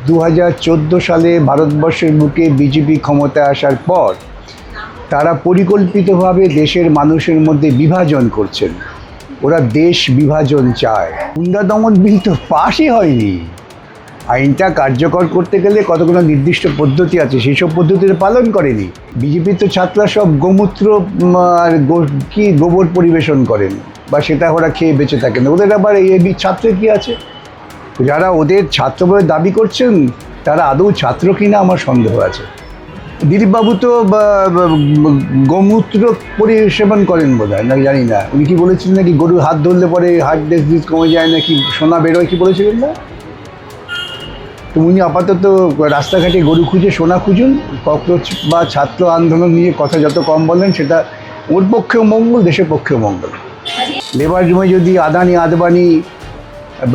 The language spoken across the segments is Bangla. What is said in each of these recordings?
2014 সালে ভারতবর্ষের বুকে বিজেপি ক্ষমতায় আসার পর তারা পরিকল্পিতভাবে দেশের মানুষের মধ্যে বিভাজন করছেন। ওরা দেশ বিভাজন চায়। গুন্ডা দমন বিল তো পাশই হয়নি। আইনটা কার্যকর করতে গেলে কতগুলো নির্দিষ্ট পদ্ধতি আছে, সেই সব পদ্ধতির পালন করেনি। বিজেপির তো ছাত্ররা সব গোমূত্র আর গোবর পরিবেশন করেন, বা সেটা ওরা খেয়ে বেঁচে থাকেন। ওদের আবার এই ছাত্রের কী আছে? যারা ওদের ছাত্র বলে দাবি করছেন তারা আদৌ ছাত্র কিনা আমার সন্দেহ আছে। দিলীপবাবু তো গোমূত্র পরিসেবন করেন বোধ হয়, না জানি না। উনি কি বলেছিলেন নাকি গরুর হাত ধরলে পরে হার্ট ডিজিজ কমে যায়, নাকি সোনা বেরোয়, কি বলেছিলেন না? তো উনি আপাতত রাস্তাঘাটে গরু খুঁজে সোনা খুঁজুন। ককরোচ বা ছাত্র আন্দোলন নিয়ে কথা যত কম বলেন সেটা ওর পক্ষেও মঙ্গল, দেশের পক্ষেও মঙ্গল। লেবার রুমে যদি আদানি আদবানি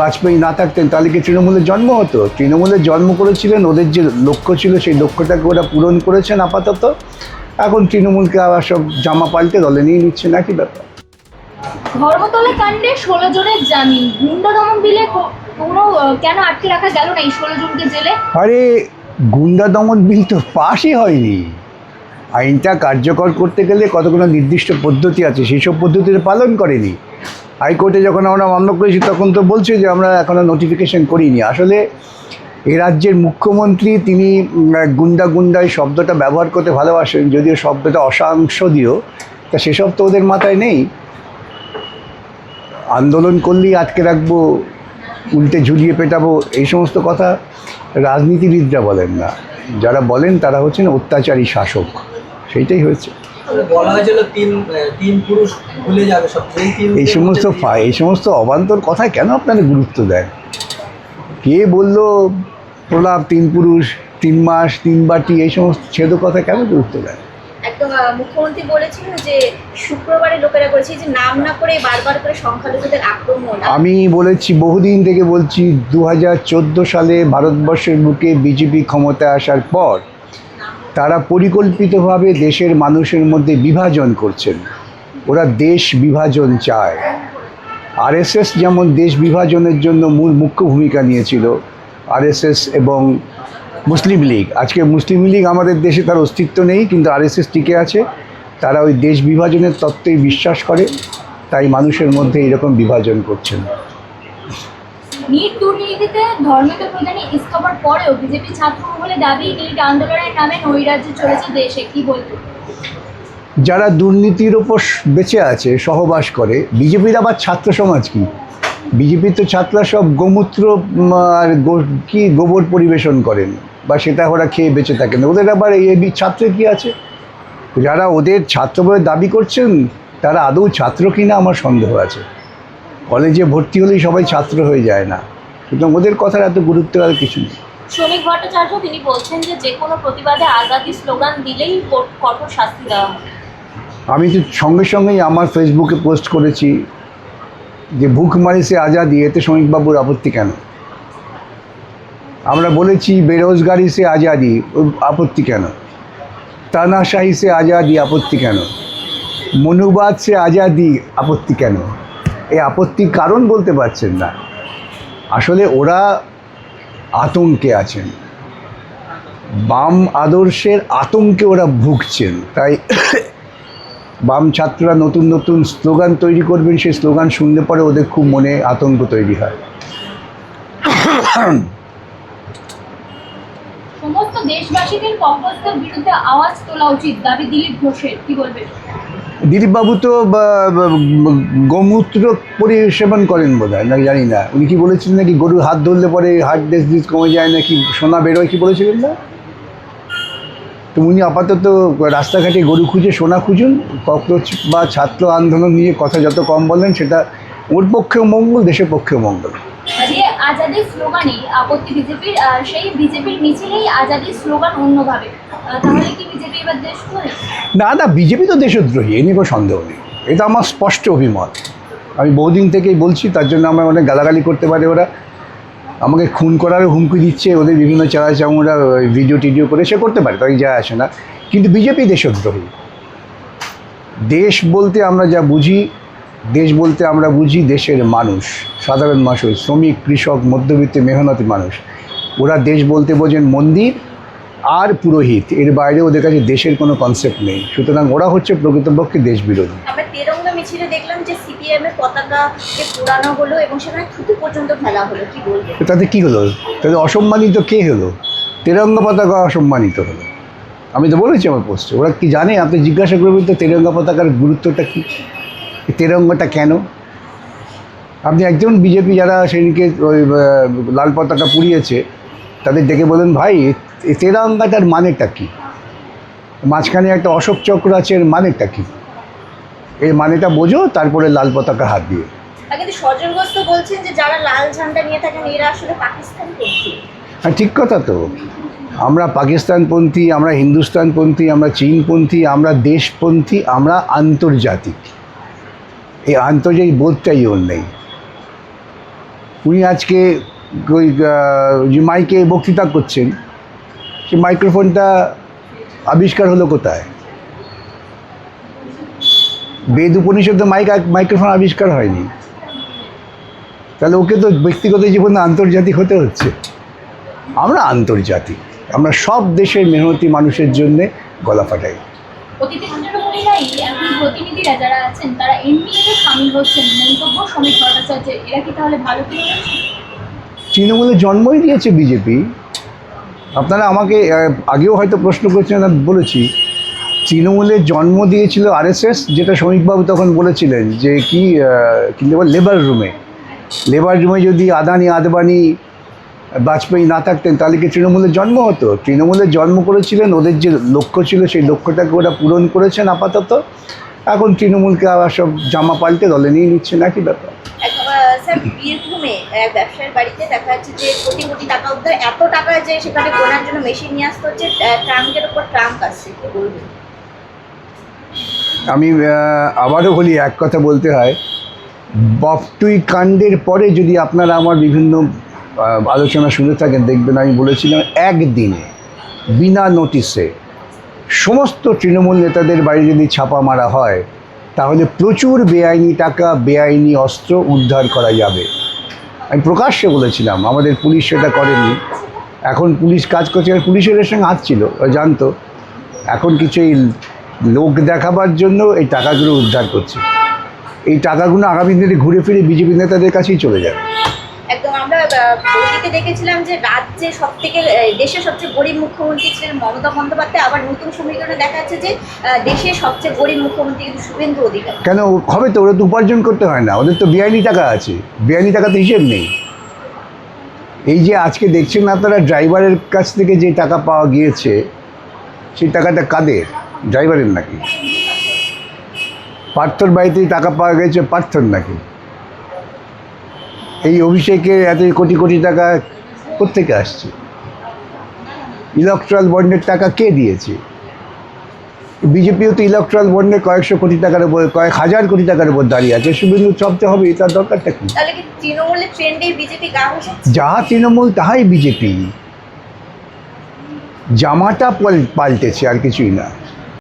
বাজপেয়ী না থাকতেন তাহলে কি তৃণমূলের জন্ম হতো? তৃণমূলের জন্ম করেছিলেন, ওদের যে লক্ষ্য ছিল সেই লক্ষ্যটাকে ওরা পূরণ করেছেন আপাতত। এখন তৃণমূলকে আবার সব জামা পাল্টে দলে নিয়ে নিচ্ছে, নাকি ব্যাপার? ধর্মতলা কাণ্ডে 16 জনের জামিন, গুন্ডা দমন বিলে কোনো কেন আটকে রাখা গেল না এই 16 জনকে জেলে? আরে গুন্ডা দমন বিল তো পাশই হয়নি। আইনটা কার্যকর করতে গেলে কতগুলো নির্দিষ্ট পদ্ধতি আছে, সেই সব পদ্ধতির পালন করেনি। হাইকোর্টে যখন আমরা মামলা করেছি তখন তো বলছে যে আমরা এখনও নোটিফিকেশন করিনি। আসলে এ রাজ্যের মুখ্যমন্ত্রী তিনি গুন্ডা এই শব্দটা ব্যবহার করতে ভালোবাসেন, যদিও শব্দটা অসাংসদীয়, তা সেসব তো ওদের মাথায় নেই। আন্দোলন করলেই আটকে রাখবো, উল্টে ঝুলিয়ে পেটাবো, এই সমস্ত কথা রাজনীতিবিদরা বলেন না। যারা বলেন তারা হচ্ছেন অত্যাচারী শাসক। সেইটাই হয়েছে। বলা হয়েছিল তিন পুরুষ ভুলে যাবে সব, এই সমস্ত অবান্তর কথায় কেন আপনারা গুরুত্ব দেন? কে বললো প্রলাপ, 3 পুরুষ 3 মাস 3 বাটি, এই সমস্ত ছেদ কথা কেন গুরুত্ব দেন? একদম মুখ্যমন্ত্রী বলেছিলেন যে শুক্রবারে লোকেরা করেছে যে নাম না করে বারবার করে সংখ্যালঘুদের আক্রমণ। আমি বলেছি, বহুদিন থেকে বলছি, 2014 সালে ভারতবর্ষের বুকে বিজেপি ক্ষমতায় আসার পর তারা পরিকল্পিতভাবে দেশের মানুষের মধ্যে বিভাজন করছেন। ওরা দেশ বিভাজন চায়। আরএসএস যেমন দেশ বিভাজনের জন্য মুখ্য ভূমিকা নিয়েছিল, আরএসএস এবং মুসলিম লীগ। আজকে মুসলিম লীগ আমাদের দেশে তার অস্তিত্ব নেই, কিন্তু আরএসএস টিকে আছে। তারা ওই দেশ বিভাজনের তত্ত্বেই বিশ্বাস করে, তাই মানুষের মধ্যে এরকম বিভাজন করছেন। নিট দুর্নীতিতে ধর্মেন্দ্র প্রধানই ইস্তফার পরেও বিজেপি ছাত্র মহলে দাবি নিট আন্দোলনের নামে নৈরাজ্য চলেছে দেশে, কি বলবেন? যারা দুর্নীতির ওপর বেঁচে আছে, সহবাস করে, বিজেপির আবার ছাত্র সমাজ কি? বিজেপির তো ছাত্ররা সব গোমূত্র আর গোবর পরিবেশন করেন, বা সেটা ওরা খেয়ে বেঁচে থাকেন। ওদের আবার এই ছাত্রের কী আছে? যারা ওদের ছাত্র বলে দাবি করছেন তারা আদৌ ছাত্র কিনা আমার সন্দেহ আছে। কলেজে ভর্তি হলেই সবাই ছাত্র হয়ে যায় না, সুতরাং ওদের কথার এত গুরুত্ব আর কিছু নেই। শ্রমিক ভট্টাচার্য তিনি বলছেন যে কোনো প্রতিবাদে আজাদি স্লোগান দিলেই কঠোর শাস্তি দেওয়া হবে। আমি তো সঙ্গেই আমার ফেসবুকে পোস্ট করেছি যে ভুখমারি সে আজাদি, এতে শ্রমিকবাবুর আপত্তি কেন? আমরা বলেছি বেরোজগারি সে আজাদি, আপত্তি কেন? তানাশাহি সে আজাদি, আপত্তি কেন? মনুবাদ সে আজাদি, আপত্তি কেন? এই আপত্তির কারণ বলতে পারছেন না। আসলে ওরা আতঙ্কে আছেন, বাম আদর্শের আতঙ্কে ওরা ভুগছেন। তাই বাম ছাত্ররা নতুন নতুন স্লোগান তৈরি করবেন, সেই স্লোগান শুনলে পরে ওদের খুব মনে আতঙ্ক তৈরি হয়। সমস্ত দেশবাসীদের কংগ্রেসের বিরুদ্ধে আওয়াজ তোলা উচিত, দাবি দিলীপ ঘোষের, কি বলবেন? দিলীপবাবু তো গোমূত্র পরিসেবন করেন বোধ হয়, না জানি না। উনি কি বলেছিলেন নাকি গরুর হাত ধরলে পরে হার্ট ডিজিজ কমে যায়, নাকি সোনা বেরোয়, কি বলেছিলেন না? তো উনি আপাতত রাস্তাঘাটে গরু খুঁজে সোনা খুঁজুন। ককরোচ বা ছাত্র আন্দোলন নিয়ে কথা যত কম বলেন সেটা ওর পক্ষেও মঙ্গল, দেশের পক্ষেও মঙ্গল। আজাদির স্লোগানে আপত্তি বিজেপির, সেই বিজেপির মিছিলেই আজাদির স্লোগান অন্যভাবে, তাহলে কি বিজেপি এবার দেশদ্রোহী? না, বিজেপি তো দেশদ্রোহী, এ নিয়ে কোনো সন্দেহ নেই। এটা আমার স্পষ্ট অভিমত। আমি বহুদিন থেকেই বলছি, তার জন্য আমার অনেক গালাগালি করতে পারে ওরা, আমাকে খুন করারও হুমকি দিচ্ছে, ওদের বিভিন্ন চামড়া ভিডিও করে সে করতে পারে, তাই যায় আসে না। কিন্তু বিজেপি দেশদ্রোহী। দেশ বলতে আমরা যা বুঝি, দেশ বলতে আমরা বুঝি দেশের মানুষ, সাধারণ মানুষ, শ্রমিক, কৃষক, মধ্যবিত্ত, মেহনতি মানুষ। ওরা দেশ বলতে বোঝেন মন্দির আর পুরোহিত, এর বাইরে ওদের কাছে দেশের কোনো কনসেপ্ট নেই। সুতরাং ওরা হচ্ছে প্রকৃতপক্ষে দেশ বিরোধী। আমরা তেরঙ্গা মিছিলে দেখলাম যে সিপিএম এর পতাকাকে পোড়ানো হলো এবং সেখানে থুতু পর্যন্ত ফেলা হলো, কি বলবেন? তো তাতে কী হলো? তাতে অসম্মানিত কে হলো? তেরঙ্গা পতাকা অসম্মানিত হলো। আমি তো বলেছি আমার পোস্টে। ওরা কি জানে? আপনি জিজ্ঞাসা করবেন তো তেরঙ্গা পতাকার গুরুত্বটা কী, তেরঙ্গাটা কেন। আপনি একজন বিজেপি যারা সেদিনকে ওই লাল পতাকা পুড়িয়েছে তাদের ডেকে বলেন, ভাই এই তেরঙ্গাটার মানেটা কী? মাঝখানে একটা অশোক চক্র আছে, এর মানেটা কী? এর মানেটা বোঝো, তারপরে লাল পতাকা হাত দিয়ে। আর কিন্তু সজল ঘোষ তো বলছেন যে যারা লাল ঝান্ডা নিয়ে থাকেন এরা আসলে পাকিস্তানপন্থী। হ্যাঁ, ঠিক কথা তো। আমরা পাকিস্তানপন্থী, আমরা হিন্দুস্তানপন্থী, আমরা চীনপন্থী, আমরা দেশপন্থী, আমরা আন্তর্জাতিক। এই আন্তর্জাতিক বোধটাই ওর নেই। উনি আজকে ওই যে মাইকে বক্তৃতা করছেন, সে মাইক্রোফোনটা আবিষ্কার হলো কোথায়? বেদ উপনিষদে মাইক্রোফোন আবিষ্কার হয়নি। তাহলে ওকে তো ব্যক্তিগত জীবনে আন্তর্জাতিক হতে হচ্ছে। আমরা আন্তর্জাতিক, আমরা সব দেশের মেহনতি মানুষের জন্যে গলা ফাটাই। অতীতে তৃণমূলীরাই এখন প্রতিনিধিরা যারা আছেন তারা এনডিএতে সামিল হচ্ছেন, মন্তব্য সমীর ভট্টাচার্যের। এরা কি তাহলে ভালো কি হচ্ছে? তৃণমূলে জন্মই দিয়েছে বিজেপি। আপনারা আমাকে আগেও হয়তো প্রশ্ন করছেন, আমি বলেছি তৃণমূলের জন্ম দিয়েছিল আরএসএস, যেটা শ্রমিকবাবু তখন বলেছিলেন যে কি লেবার রুমে যদি আদানি আদবানি বাজপেয়ী না থাকতেন তাহলে কি তৃণমূলের জন্ম হতো? তৃণমূলের জন্ম করেছিলেন, ওদের যে লক্ষ্য ছিল সেই লক্ষ্যটাকে ওরা পূরণ করেছেন আপাতত। এখন তৃণমূলকে আবার সব জামা পাল্টে দলে নিয়ে নিচ্ছে, নাকি ব্যাপার? স্যার, বীরভূমে এক ব্যবসায়ীর বাড়িতে দেখা যাচ্ছে যে কোটি কোটি টাকা উদ্ধার, এত টাকা যে সেখানে গোনার জন্য মেশিন নিয়ে আসতে হচ্ছে, ট্রাঙ্কের উপর ট্রাঙ্ক আসছে, কি বলবেন? আমি আবারও বলি, এক কথা বলতে হয়, বফটুই কাণ্ডের পরে যদি আপনারা আমার বিভিন্ন আলোচনা শুনে থাকেন, দেখবেন আমি বলেছিলাম একদিনে বিনা নোটিশে সমস্ত তৃণমূল নেতাদের বাড়ি যদি ছাপা মারা হয় তাহলে প্রচুর বেআইনি টাকা, বেআইনি অস্ত্র উদ্ধার করা যাবে। আমি প্রকাশ্যে বলেছিলাম, আমাদের পুলিশ সেটা করেনি। এখন পুলিশ কাজ করছে, আর পুলিশের এর সঙ্গে হাত ছিল, ওরা জানতো। এখন কিছু এই লোক দেখাবার জন্য এই টাকাগুলো উদ্ধার করছে। এই টাকাগুলো আগামী দিনে ঘুরে ফিরে বিজেপি নেতাদের কাছেই চলে যাবে। একদম আমরা বইটিতে দেখেছিলাম যে রাজ্যে সবথেকে দেশের সবচেয়ে গরিব মুখ্যমন্ত্রী ছিলেন মমতা বন্দ্যোপাধ্যায়, আবার নতুন সমীকরণে দেখা যাচ্ছে যে দেশের সবচেয়ে গরিব মুখ্যমন্ত্রী কিন্তু শুভেন্দু অধিকারী। কেন হবে? তো ওরা তো উপার্জন করতে হয় না, ওদের তো বেআইনি টাকা আছে, বেআইনি টাকাতে হিসেব নেই। এই যে আজকে দেখছেন আপনারা ড্রাইভারের কাছ থেকে যে টাকা পাওয়া গিয়েছে, সেই টাকাটা কাদের? ড্রাইভারের নাকি? পার্থর বাড়িতেই টাকা পাওয়া গেছে, পার্থর নাকি? এই অভিষেকের এত কোটি কোটি টাকা কোত্থেকে আসছে? ইলেকট্রাল বন্ডের টাকা কে দিয়েছে? বিজেপিও তো ইলেকট্রাল বন্ডে কয়েকশো কোটি টাকার উপর, কয়েক হাজার কোটি টাকার উপর দাঁড়িয়ে আছে। শুভেন্দু চাপতে হবে, তার দরকারটা কি? তাহলে কি তৃণমূলের ট্রেন্ডে বিজেপি গা ঘষাচ্ছে? যাহা তৃণমূল তাহাই বিজেপি। জামাটা পাল্টেছে, আর কিছুই না।